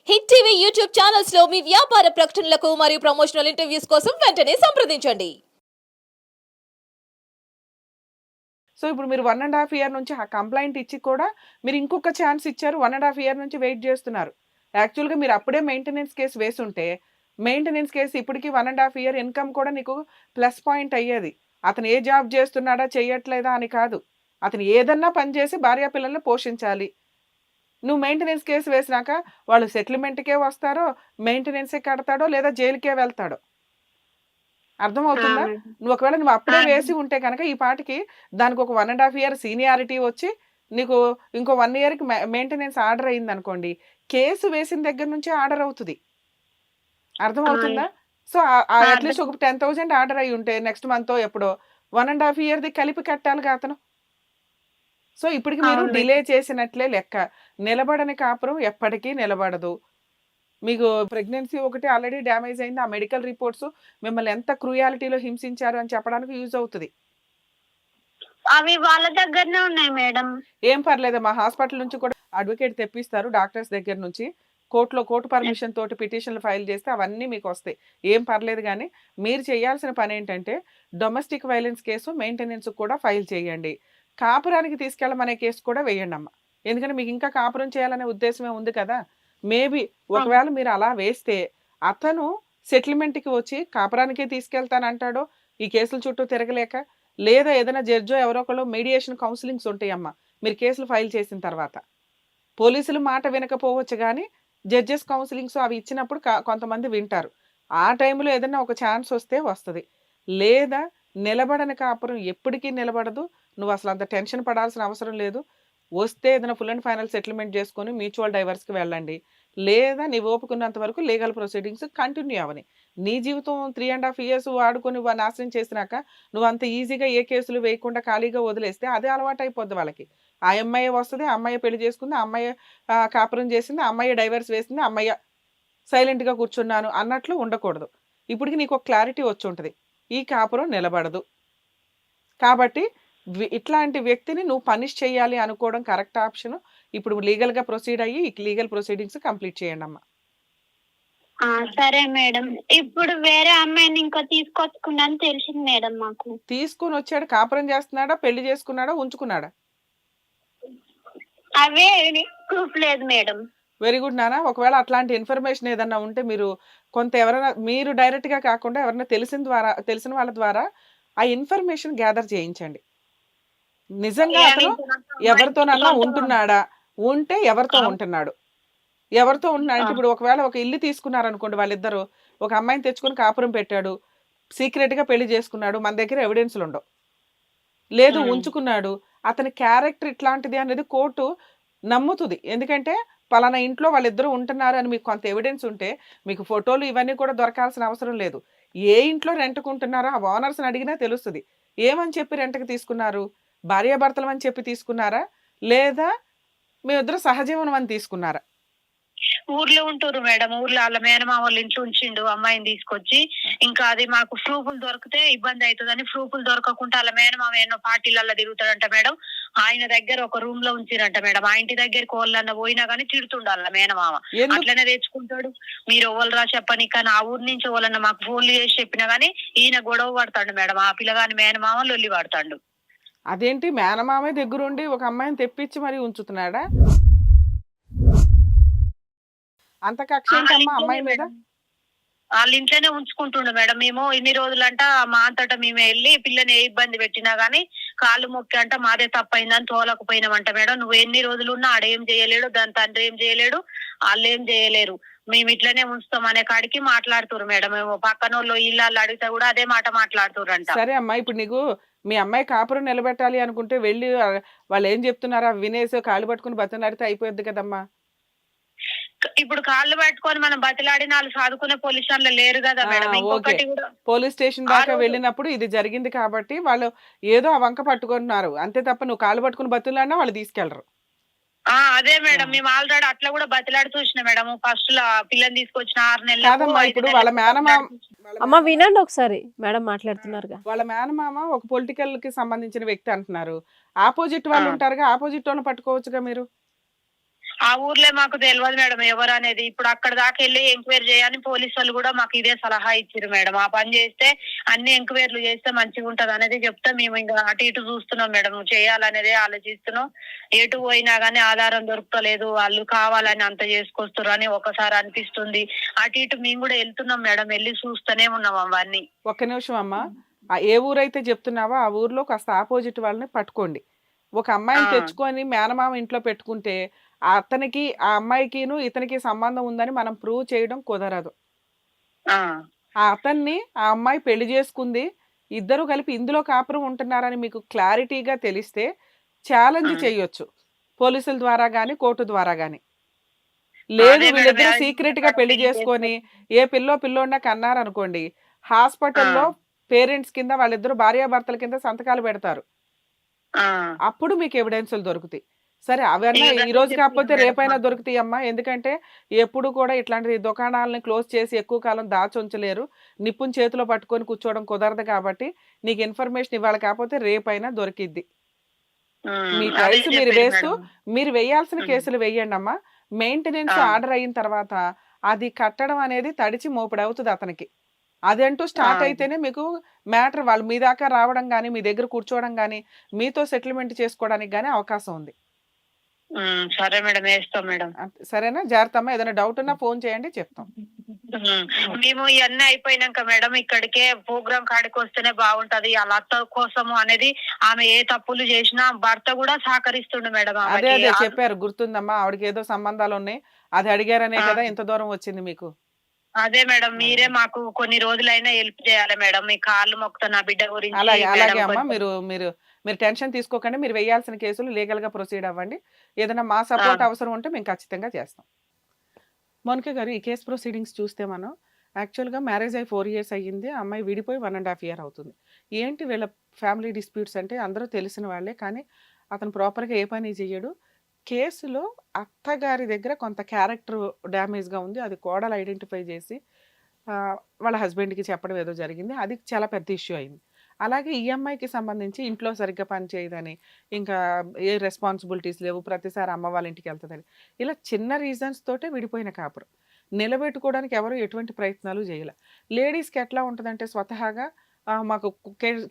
Hit TV YouTube channels లో మీ వ్యాపార ప్రకటనలకు మరియు ప్రమోషనల్ ఇంటర్వ్యూస్ కోసం వెంటనే సంప్రదించండి. సో ఇప్పుడు మీరు 1.5 ఇయర్ నుంచి ఆ కంప్లైంట్ ఇచ్చి కూడా మీరు ఇంకొక ఛాన్స్ ఇచ్చారు. 1.5 ఇయర్ నుంచి వెయిట్ చేస్తున్నారు. యాక్చువల్‌గా మీరు అప్పుడే మెయింటెనెన్స్ కేస్ వేసుంటే, మెయింటెనెన్స్ కేస్ ఇప్పటికి 1.5 ఇయర్ ఇన్‌కమ్ కూడా నీకు ప్లస్ పాయింట్ అయ్యేది. అతను ఏ జాబ్ చేస్తున్నాడా, చేయట్లేదా అని కాదు. అతను ఏదన్నా పని చేసి భార్య పిల్లల్ని పోషించాలి. నువ్వు మెయింటెనెన్స్ కేస్ వేసినాక వాళ్ళు సెటిల్మెంట్‌కే వస్తారో, మెయింటెనెన్సే కడతాడో లేదా జైలుకే వెళ్తాడో. అర్థమవుతుందా? మేడం. నువ్వు అప్పుడే ఆ! వేసి ఉంటే గనక ఈ పాటికి దానికొక 1.5 ఇయర్ సీనియారిటీ వచ్చి, నీకు ఇంకో 1 ఇయర్‌కి మెయింటెనెన్స్ ఆర్డర్ అయిందనుకోండి, కేసు వేసిన దగ్గర నుంచే ఆర్డర్ అవుతది. అర్థమవుతుందా? సో, అట్‌లీస్ట్ ఒక 10,000 ఆర్డర్ అయ్యి ఉంటే నెక్స్ట్ మంతో ఎప్పుడో 1.5 ఇయర్‌ది కలిపి కట్టాలిగా అతను. సో, ఇప్పటికి మీరు అవును డిలే మేడం. చేసినట్లే లెక్క. నిలబడని కాపురం ఎప్పటికీ నిలబడదు. మీకు ప్రెగ్నెన్సీ ఒకటి ఆల్రెడీ డ్యామేజ్ అయింది. ఆ మెడికల్ రిపోర్ట్స్ మిమ్మల్ని ఎంత క్రూయాలిటీలో హింసించారు అని చెప్పడానికి యూజ్ అవుతది. అవి వాళ్ళ దగ్గరనే ఉన్నాయి మేడం. ఏం పర్లేదమ్మా, హాస్పిటల్ నుంచి కూడా అడ్వకేట్ తెప్పిస్తారు డాక్టర్స్ దగ్గర నుంచి. కోర్టు పర్మిషన్ తోటి పిటిషన్లు ఫైల్ చేస్తే అవన్నీ మీకు వస్తాయి. ఏం పర్లేదు గానీ, మీరు చేయాల్సిన పనేంటంటే డొమెస్టిక్ వైలెన్స్ కేసు మెయింటెనెన్స్ కూడా ఫైల్ చేయండి. కాపురానికి తీసుకెళ్ళమనే కేసు కూడా వేయండమ్మా. ఎందుకంటే మీకు ఇంకా కాపురం చేయాలనే ఉద్దేశమే ఉంది కదా! మేబీ ఒకవేళ మీరు అలా వేస్తే అతను సెటిల్మెంట్‌కి వచ్చి కాపురానికే తీసుకెళ్తానంటాడో, ఈ కేసుల చుట్టూ తిరగలేక, లేదా ఏదైనా జడ్జో ఎవరో ఒకళ్ళు మీడియేషన్ కౌన్సిలింగ్స్ ఉంటాయమ్మా మీరు కేసులు ఫైల్ చేసిన తర్వాత. పోలీసులు మాట వినకపోవచ్చు గానీ, జడ్జెస్ కౌన్సిలింగ్స్ అవి ఇచ్చినప్పుడు కొంతమంది వింటారు. ఆ టైంలో ఏదన్నా ఒక ఛాన్స్ వస్తే వస్తది. లేదా నిలబడని కాపురం ఎప్పటికీ నిలబడదు. నువ్వసలు అంత టెన్షన్ పడాల్సిన అవసరం లేదు. వస్తే ఏదైనా ఫుల్ అండ్ ఫైనల్ సెటిల్మెంట్ చేసుకొని మ్యూచువల్ డైవర్స్‌కి వెళ్ళండి. లేదా నీ ఓపికున్నంత వరకు లీగల్ ప్రొసీడింగ్స్ కంటిన్యూ అవ్వని. నీ జీవితం 3 ½ ఇయర్స్ వాడుకొని నాశనం చేసినాక, నువ్వంత ఈజీగా ఏ కేసులు వేయకుండా ఖాళీగా వదిలేస్తే అదే అలవాటయిపోద్ది వాళ్ళకి. ఆ అమ్మాయే వస్తది, ఆ అమ్మాయే పెళ్లి చేసుకుంది, ఆ అమ్మాయే కాపురం చేసింది, ఆ అమ్మాయే డైవర్స్ వేసింది, ఆ అమ్మాయే సైలెంట్‌గా కూర్చున్నాను అన్నట్లు ఉండకూడదు. ఇప్పటికి నీకొక క్లారిటీ వచ్చుంటది. ఈ కాపురం నిలబడదు. కాబట్టి ఇట్లాంటి వ్యక్తిని నువ్వు పనిష్ చేయాలి అనుకోవడం కరెక్ట్ ఆప్షను. ఇప్పుడు లీగల్‌గా ప్రొసీడ్ అయ్యి లీగల్ ప్రొసీడింగ్స్ కంప్లీట్ చేయండమ్మా. ఆ! సరే మేడం. ఇప్పుడు వేరే అమ్మాయిని ఇంకా తీసుకొచ్చుకున్నాను తెలిసింది మేడం మాకు. తీసుకొనొచ్చాడు, కాపురం చేస్తున్నాడా? పెళ్లి చేసుకున్నాడా? ఉంచుకున్నాడా? అవే ప్రూఫ్ లేదు మేడం. వెరీ గుడ్ నాన్న. ఒకవేళ అట్లాంటి ఇన్ఫర్మేషన్ ఏదన్నా ఉంటే మీరు ఎవరైనా మీరు డైరెక్ట్‌గా కాకుండా ఎవరైనా తెలిసిన వాళ్ళ ద్వారా ఆ ఇన్ఫర్మేషన్ గ్యాదర్ చేయించండి. నిజంగా అతను ఎవరితోనన్నా ఉంటున్నాడా? ఉంటే ఎవరితో ఉంటున్నాడు? ఎవరితో ఉంటున్నాడు అంటే ఇప్పుడు ఒకవేళ ఒక ఇల్లు తీసుకున్నారనుకోండి వాళ్ళిద్దరూ. ఒక అమ్మాయిని తెచ్చుకొని కాపురం పెట్టాడు. సీక్రెట్‌గా పెళ్లి చేసుకున్నాడు. మన దగ్గర ఎవిడెన్స్‌లుండవు. లేదు ఉంచుకున్నాడు. అతని క్యారెక్టర్ ఇట్లాంటిది అనేది కోర్టు నమ్ముతుంది. ఎందుకంటే పలానా ఇంట్లో వాళ్ళిద్దరూ ఉంటున్నారు అని మీకు కొంత ఎవిడెన్స్ ఉంటే, మీకు ఫోటోలు ఇవన్నీ కూడా దొరకాల్సిన అవసరం లేదు. ఏ ఇంట్లో రెంట్‌కుంటున్నారో ఆ ఓనర్స్‌ని అడిగినా తెలుస్తది. ఏమని చెప్పి రెంట్‌కి తీసుకున్నారు? భార్యాభర్తలమని చెప్పి తీసుకున్నారా? లేదా మేమిద్దరం సహజీవనం అని తీసుకున్నారా? ఊర్లో ఉంటుర్రు మేడం. ఊర్లో ఆళ్ళ మేనమామ వాళ్ళ ఇంట్లో ఉంచిండు అమ్మాయిని తీసుకొచ్చి. ఇంకా అది మాకు ప్రూఫ్‌లు దొరికితే ఇబ్బంది అయితదని ప్రూఫ్‌లు దొరకకుండా ఆళ్ళ మేనమామ ఎన్నో పార్టీలల్ల తిరుగుతాడంట మేడం. ఆయన దగ్గర ఒక రూమ్‌లో ఉంచిరంట మేడం. ఆ ఇంటి దగ్గరికి ఓళ్ళన్నా పోయినా గాని తిడుతుండు ఆళ్ళ మేనమామ. ఎందుకు? అట్లనే తెచ్చుకుంటాడు. మీరు ఎవ్వలురా చెప్పనీకి అని ఆ ఊరు నుంచి ఎవలన్నా మాకు ఫోన్‌లు చేసి చెప్పినా గాని ఈయన గొడవ పడతాండు మేడం. ఆ పిల్లగాని మేనమామ లొల్లి పడతాండు. అదేంటి మేనమామే దగ్గరుండి ఒక అమ్మాయిని తెప్పించి మరీ ఉంచుతున్నాడా? అంత కక్ష ఏంటమ్మా అమ్మాయి మీద? వాళ్ళ ఇంట్లోనే ఉంచుకుంటుండు మేడం. మేము ఇన్ని రోజులంట మా అంతటా మేమే వెళ్ళి పిల్లని ఏ ఇబ్బంది పెట్టినా గానీ కాళ్ళు మొక్కి అంట మాదే తప్పైందని తోలకపోయినామంట మేడం. నువ్వు ఎన్ని రోజులున్నా ఆడేం చేయలేడు, దాని తండ్రి ఏం చేయలేడు, ఆళ్ళేం చేయలేరు. మేము ఇట్లనే ఉంచుతాం అనే కాడికి మాట్లాడుతుర్రు మేడం. మేము పక్కనోళ్ళు ఇల్లాళ్ళు అడిగితే కూడా అదే మాట మాట్లాడుతుర్రంట. సరే అమ్మా, ఇప్పుడు నీకు మీ అమ్మాయి కాపురం నిలబెట్టాలి అనుకుంటే వెళ్ళి వాళ్ళేం చెప్తున్నారో అవి వినేసి కాళ్ళు పట్టుకొని బతిమలాడితే అయిపోద్ది కదమ్మా! ఇప్పుడు కాళ్ళు పట్టుకొని మనం బతిలాడిన ఆళ్ళు సాదుకునే పొజిషన్‌లో లేరు గదా ఆ! మేడం. ఓకే. ఇంకొకటి కూడా పోలీస్ స్టేషన్ ఆ దాకా రోజు వెళ్ళినప్పుడు ఇది జరిగింది కాబట్టి వాళ్ళు ఏదో ఆ వంక పట్టుకున్నారు. అంతే తప్ప నువ్వు కాళ్ళు పట్టుకొని బతిమలాడినా వాళ్ళు తీసుకెళ్లరు. అదే మేడం. ఆ! మేము ఆల్రెడీ అట్లా కూడా బతిలాడి చూసిన మేడం. ఫస్ట్‌ల పిల్లని తీసుకొచ్చిన 6 నెలలకు, కాదమ్మా, 5 ఇప్పుడు వాళ్ళ నెలలకు మేనమామ బతిలాడి చూసిన. అమ్మ వినండి ఒకసారి. మేడం మాట్లాడుతున్నారుగా. వాళ్ళ మేనమామ ఒక పొలిటికల్‌కి సంబంధించిన వ్యక్తి అంటున్నారు. అపోజిట్ ఆ! వాళ్ళు ఉంటారుగా, అపోజిట్ వాళ్ళని పట్టుకోవచ్చుగా మీరు. ఆ ఊర్లో మాకు తెలియదు మేడం ఎవరు అనేది. ఇప్పుడు అక్కడ దాకా వెళ్ళి ఎంక్వైరీ చేయని పోలీసు వాళ్ళు కూడా మాకు ఇదే సలహా ఇచ్చారు మేడం. ఆ పని చేస్తే అన్ని ఎంక్వైరీలు చేస్తే మంచిగా ఉంటది అనేది చెప్తే మేము ఇంకా అటు ఇటు చూస్తున్నాం మేడం. చేయాలనేదే ఆలోచిస్తున్నాం. ఎటు పోయినా గానీ ఆధారం దొరకలేదు, వాళ్ళు కావాలని అంత చేసుకొస్తారు అని ఒకసారి అనిపిస్తుంది. అటు ఇటు మేము కూడా వెళ్తున్నాం మేడం, వెళ్ళి చూస్తూనే ఉన్నాం అవన్నీ. ఒక్క నిమిషం అమ్మా, ఆ ఏ ఊరైతే చెప్తున్నావో ఆ ఊర్లో కాస్త ఆపోజిట్ వాళ్ళని పట్టుకోండి. ఒక అమ్మాయిని ఆ. తెచ్చుకొని మేనమామ ఇంట్లో పెట్టుకుంటే అతనికి ఆ అమ్మాయికిను ఇతనికి సంబంధం ఉందని మనం ప్రూవ్ చేయడం కుదరదు. ఆ. ఆ అతన్ని ఆ అమ్మాయి పెళ్లి చేసుకుంది, ఇద్దరు కలిపి ఇందులో కాపురం ఉంటున్నారని మీకు క్లారిటీగా తెలిస్తే ఛాలెంజ్ ఆ. చేయొచ్చు, పోలీసుల ద్వారా కానీ కోర్టు ద్వారా కానీ. లేదు అదే మేడం, వీళ్ళిద్దరూ అది సీక్రెట్ గా పెళ్లి చేసుకొని ఏ పిల్లోడినా కన్నారనుకోండి, హాస్పిటల్లో పేరెంట్స్ కింద వాళ్ళిద్దరు భార్యాభర్తల కింద సంతకాలు పెడతారు. ఆ. అప్పుడు మీకు ఎవిడెన్సులు దొరుకుతాయి. సరే అవన్నా ఇక ఈ రోజు చెప్పారు కాకపోతే మేడం రేపైనా మాకు. దొరుకుతాయి అమ్మా. ఎందుకంటే ఎప్పుడు కూడా ఇట్లాంటి దుకాణాలను క్లోజ్ చేసి ఎక్కువ కాలం దాచుంచలేరు. నిప్పుని చేతిలో పట్టుకొని కూర్చోవడం కుదరదు కాబట్టి నీకు ఇన్ఫర్మేషన్ ఇవాళ కాకపోతే రేపైనా దొరికిద్ది. మీ అదే ట్రయల్స్ మీరు చెప్పారు వేస్తూ మేడం. మీరు వేయాల్సిన ఉమ్. కేసులు వేయండి అమ్మా. మెయింటెనెన్స్ ఆ. ఆర్డర్ అయిన తర్వాత అది కట్టడం అనేది తడిచి మోపుడు అవుతుంది అతనికి. అదంటూ స్టార్ట్ ఆ. అయితేనే మీకు మ్యాటర్ వాళ్ళు మీ దాకా రావడం కానీ మీ దగ్గర కూర్చోవడం కానీ మీతో సెటిల్మెంట్ చేసుకోవడానికి కానీ అవకాశం ఉంది. సరే మేడం, వేస్తాం మేడం. సరేనా? జాగ్రత్త అమ్మా. ఏదైనా డౌట్ ఉన్నా ఫోన్ చేయండి, చెప్తాం. మేము ఇవన్నీ అయిపోయినాక మేడం ఇక్కడికే ప్రోగ్రామ్ కాడికి వస్తేనే బాగుంటది ఆ లత కోసము అనేది. ఆమె ఏ తప్పులు చేసినా భర్త కూడా సహకరిస్తుండు మేడం అదే ఆమెకి. అదే చెప్పారు, గుర్తుందమ్మా. ఆవిడకి ఏదో సంబంధాలు ఉన్నాయి, అది అడిగారనే కదా ఇంత దూరం వచ్చింది మీకు. అదే మేడం, మీరే మాకు కొన్ని రోజులైనా హెల్ప్ చేయాలి మేడం. మీ కాళ్ళు మొక్కుతా నా బిడ్డ గురించి అలాగే అలాగే మేడం. అమ్మా. కొంచెం మీరు మీరు మీరు టెన్షన్ తీసుకోకండి. మీరు వేయాల్సిన కేసులు లీగల్ గా ప్రొసీడ్ అవ్వండి. ఏదైనా మా సపోర్ట్ అవసరం ఉంటే మేము ఖచ్చితంగా చేస్తాం. మోనిక గారు, ఈ కేసు ప్రొసీడింగ్స్ చూస్తే మనం యాక్చువల్గా మ్యారేజ్ అయ్యి 4 years అయ్యింది, అమ్మాయి విడిపోయి 1.5 year అవుతుంది. ఏంటి వీళ్ళ ఫ్యామిలీ డిస్ప్యూట్స్ అంటే అందరూ తెలిసిన వాళ్ళే, కానీ అతను ప్రాపర్గా ఏ పని చేయడు. కేసులో అత్తగారి దగ్గర కొంత క్యారెక్టర్ డ్యామేజ్గా ఉంది, అది కోడలు ఐడెంటిఫై చేసి ఆ, వాళ్ళ హస్బెండ్కి చెప్పడం ఏదో జరిగింది, అది చాలా పెద్ద ఇష్యూ అయింది. అలాగే ఈ అమ్మాయికి సంబంధించి ఇంట్లో సరిగ్గా పని చేయదని, ఇంకా ఏ రెస్పాన్సిబిలిటీస్ లేవు, ప్రతిసారి అమ్మ వాళ్ళ ఇంటికి వెళ్తుందని, ఇలా చిన్న రీజన్స్ తోటే విడిపోయిన కాపురం. నిలబెట్టుకోవడానికి ఎవరు ఎటువంటి ప్రయత్నాలు చేయాలి. లేడీస్కి ఎట్లా ఉంటుందంటే స్వతహాగా మాకు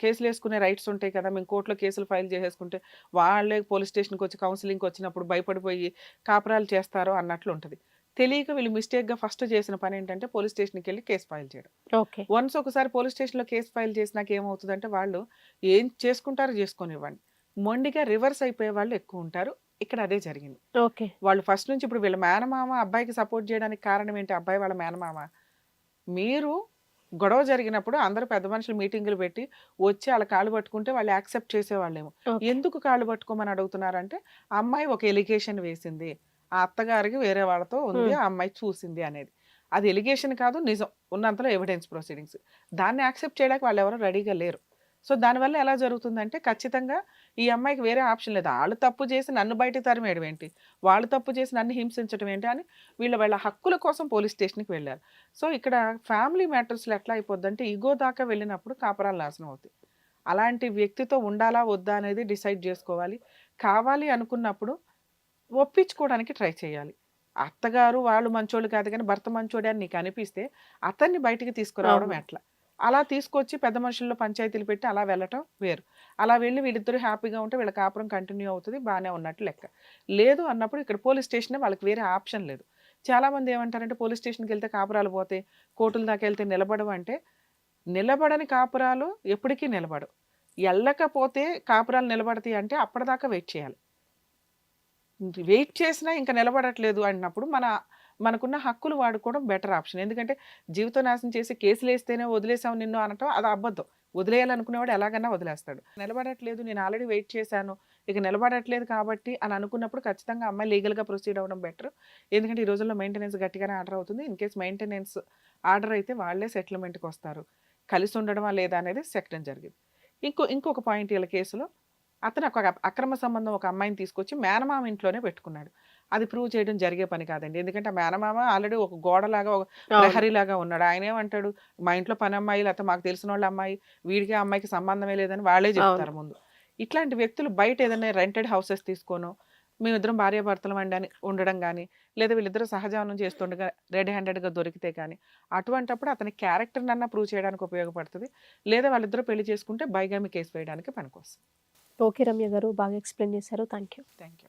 కేసులు వేసుకునే రైట్స్ ఉంటాయి కదా, మేము కోర్టులో కేసులు ఫైల్ చేసేసుకుంటే వాళ్ళే పోలీస్ స్టేషన్కి వచ్చి కౌన్సిలింగ్కి వచ్చినప్పుడు భయపడిపోయి కాపురాలు చేస్తారో అన్నట్లు ఉంటుంది. తెలియక వీళ్ళు మిస్టేక్గా ఫస్ట్ చేసిన పని ఏంటంటే పోలీస్ స్టేషన్కి వెళ్ళి కేసు ఫైల్ చేయడం. ఓకే. వన్స్ ఒకసారి పోలీస్ స్టేషన్లో కేసు ఫైల్ చేసినాక ఏమవుతుందంటే వాళ్ళు ఏం చేసుకుంటారో చేసుకొనివ్వండి, మొండిగా రివర్స్ అయిపోయే వాళ్ళు ఎక్కువ ఉంటారు. ఇక్కడ అదే జరిగింది. ఓకే. వాళ్ళు ఫస్ట్ నుంచి ఇప్పుడు వీళ్ళ మేనమామ అబ్బాయికి సపోర్ట్ చేయడానికి కారణం ఏంటి? అబ్బాయి వాళ్ళ మేనమామ. మీరు గొడవ జరిగినప్పుడు అందరూ పెద్ద మనుషులు మీటింగులు పెట్టి వచ్చి వాళ్ళ కాళ్ళు పట్టుకుంటే వాళ్ళు యాక్సెప్ట్ చేసేవాళ్ళేమో. ఓకే. ఎందుకు కాళ్ళు పట్టుకోమని అడుగుతున్నారంటే అమ్మాయి ఒక ఎలిగేషన్ వేసింది, ఆ అత్తగారికి వేరే వాళ్ళతో ఉంది, ఆ అమ్మాయి చూసింది అనేది. అది ఎలిగేషన్ కాదు, నిజం. ఉన్నంతలో ఎవిడెన్స్ ప్రొసీడింగ్స్. దాన్ని యాక్సెప్ట్ చేయడానికి వాళ్ళు ఎవరో రెడీగా లేరు. సో దానివల్ల ఎలా జరుగుతుందంటే ఖచ్చితంగా ఈ అమ్మాయికి వేరే ఆప్షన్ లేదు. వాళ్ళు తప్పు చేసి నన్ను బయట తరిమేయడం ఏంటి, వాళ్ళు తప్పు చేసి నన్ను హింసించడం ఏంటి అని వీళ్ళ హక్కుల కోసం పోలీస్ స్టేషన్కి వెళ్ళారు. సో ఇక్కడ ఫ్యామిలీ మ్యాటర్స్లో ఎట్లా అయిపోద్దంటే ఈగో దాకా వెళ్ళినప్పుడు కాపురాలు నాశనం అవుతాయి. అలాంటి వ్యక్తితో ఉండాలా వద్దా అనేది డిసైడ్ చేసుకోవాలి. కావాలి అనుకున్నప్పుడు ఒప్పించుకోవడానికి ట్రై చేయాలి. అత్తగారు వాళ్ళు మంచోళ్ళు కాదు కానీ భర్త మంచోడే అని నీకు అనిపిస్తే అతన్ని బయటికి తీసుకురావడం అవును. ఎట్లా? అలా తీసుకొచ్చి పెద్ద మనుషుల్లో పంచాయతీలు పెట్టి అలా వెళ్ళటం వేరు. అలా వెళ్ళి వీళ్ళిద్దరూ హ్యాపీగా ఉంటే వీళ్ళ కాపురం కంటిన్యూ అవుతుంది, బాగానే ఉన్నట్టు లెక్క. లేదు అన్నప్పుడు ఇక్కడ పోలీస్ స్టేషనే వాళ్ళకి వేరే ఆప్షన్ లేదు. చాలామంది ఏమంటారంటే పోలీస్ స్టేషన్కి వెళ్తే కాపురాలు పోతే, కోర్టుల దాకా వెళ్తే నిలబడవు అంటే, నిలబడని కాపురాలు ఎప్పటికీ నిలబడవు. వెళ్ళకపోతే కాపురాలు నిలబడతాయి అంటే అప్పటిదాకా వెయిట్ చేయాలి. వెయిట్ చేసినా ఇంకా నిలబడట్లేదు అన్నప్పుడు మనకున్న హక్కులు వాడుకోవడం బెటర్ ఆప్షన్. ఎందుకంటే జీవిత నాశనం చేసి కేసులు వేస్తేనే వదిలేసాం నిన్ను అనటం అది అబద్ధం. వదిలేయాలనుకునేవాడు ఎలాగన్నా వదిలేస్తాడు. నిలబడట్లేదు, నేను ఆల్రెడీ వెయిట్ చేశాను, ఇక నిలబడట్లేదు కాబట్టి అని అనుకున్నప్పుడు ఖచ్చితంగా అమ్మాయి లీగల్గా ప్రొసీడ్ అవ్వడం బెటర్. ఎందుకంటే ఈ రోజుల్లో మెయింటెనెన్స్ గట్టిగానే ఆర్డర్ అవుతుంది. ఇన్ కేస్ మెయింటెనెన్స్ ఆర్డర్ అయితే వాళ్ళే సెటిల్మెంట్కి వస్తారు. కలిసి ఉండడమా లేదా అనేది సెకండ్ జరిగింది. ఇంకొక పాయింట్ వీళ్ళ కేసులో, అతను ఒక అక్రమ సంబంధం ఒక అమ్మాయిని తీసుకొచ్చి మేనమామ ఇంట్లోనే పెట్టుకున్నాడు. అది ప్రూవ్ చేయడం జరిగే పని కాదండి. ఎందుకంటే ఆ మేనమామ ఆల్రెడీ ఒక గోడలాగా ఒక ప్రహరీలాగా ఉన్నాడు. ఆయన ఏమంటాడు, మా ఇంట్లో పని అమ్మాయి లేకపోతే మాకు తెలిసిన వాళ్ళ అమ్మాయి, వీడికి ఆ అమ్మాయికి సంబంధమే లేదని వాళ్ళే చెప్తారు ముందు. ఇట్లాంటి వ్యక్తులు బయట ఏదైనా రెంటెడ్ హౌసెస్ తీసుకోను, మేమిద్దరం భార్యాభర్తలు ఉండడం కానీ, లేదా వీళ్ళిద్దరూ సహజీవనం చేస్తుండగా రెడ్ హ్యాండెడ్గా దొరికితే కానీ, అటువంటప్పుడు అతని క్యారెక్టర్ నన్నా ప్రూవ్ చేయడానికి ఉపయోగపడుతుంది. లేదా వాళ్ళిద్దరూ పెళ్లి చేసుకుంటే బైగామి కేసు వేయడానికి పనికొస్తుంది. ఓకే రమ్య గారు, బాగా ఎక్స్ప్లెయిన్ చేశారు. Thank you. Thank you.